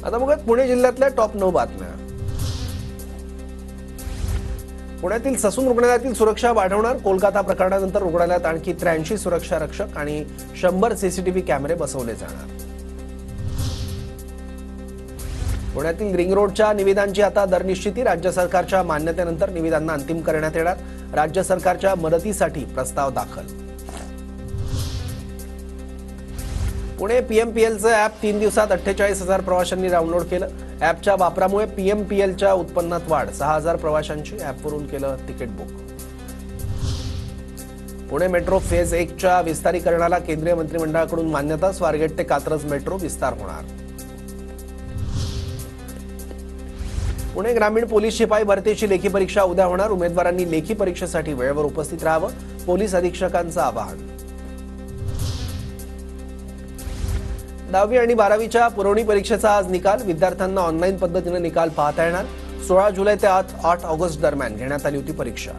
आता बघा पुणे जिल्ह्यातल्या टॉप 9 बातम्या। पुण्यातील ससून रुग्णालयातील सुरक्षा वाढवणार। कोलकाता प्रकरणानंतर रुग्णालयात आणखी 83 सुरक्षा रक्षक आणि 100 सीसीटीव्ही कॅमेरे बसवले जाणार। पुण्यातील रिंग रोडच्या निविदांची आता दरनिश्चिती। राज्य सरकारच्या मान्यतेनंतर निविदांना अंतिम करण्यात येणार। राज्य सरकारच्या मदतीसाठी प्रस्ताव दाखल। पुणे पीएमपीएलचं ॲप 3 दिवसात 48,000 प्रवाशांनी डाउनलोड केलं। ॲपच्या वापरामुळे पीएमपीएलच्या उत्पन्नात वाढ। 6,000 प्रवाशांची ॲपवरून केलं तिकीट बुक। पुणे मेट्रो फेज 1च्या विस्तारीकरणाला केंद्रीय मंत्रिमंडळाकडून मान्यता। स्वारगेट ते कात्रज मेट्रो विस्तार होणार। पुणे ग्रामीण पोलीस शिपाई भरतीची लेखी परीक्षा उद्या होणार। उमेदवारांनी लेखी परीक्षेसाठी वेळेवर उपस्थित राहावं, पोलीस अधीक्षकांचं आवाहन। 10वी आणि 12वीच्या पुरवणी परीक्षेचा आज निकाल। विद्यार्थ्यांना ऑनलाईन पद्धतीने निकाल पाहता येणार। 16 जुलै ते 8 ऑगस्ट दरम्यान घेण्यात आली होती परीक्षा।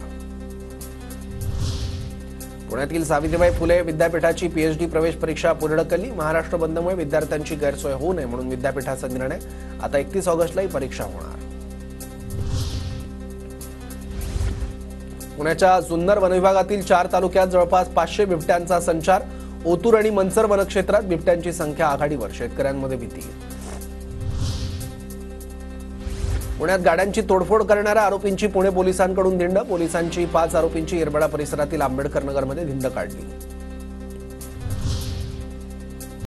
पुण्यातील सावित्रीबाई फुले विद्यापीठाची पीएचडी प्रवेश परीक्षा पुढे ढकलली। महाराष्ट्र बंदमुळे विद्यार्थ्यांची गैरसोय होऊ नये म्हणून विद्यापीठाचा निर्णय। आता 31 ऑगस्टला ही परीक्षा होणार। पुण्याच्या जुन्नर वनविभागातील 4 तालुक्यात जवळपास 500 बिबट्यांचा संचार। ओतूर आणि मनसर वनक्षेत्रात बिबट्यांची संख्या आघाडीवर। शेतकऱ्यांमध्ये भीती। पुण्यात गाड्यांची तोडफोड करणाऱ्या आरोपींची पुणे पोलिसांकडून धिंड। पोलिसांची 5 आरोपींची येरबडा परिसरातील आंबेडकर नगरमध्ये धिंड काढली।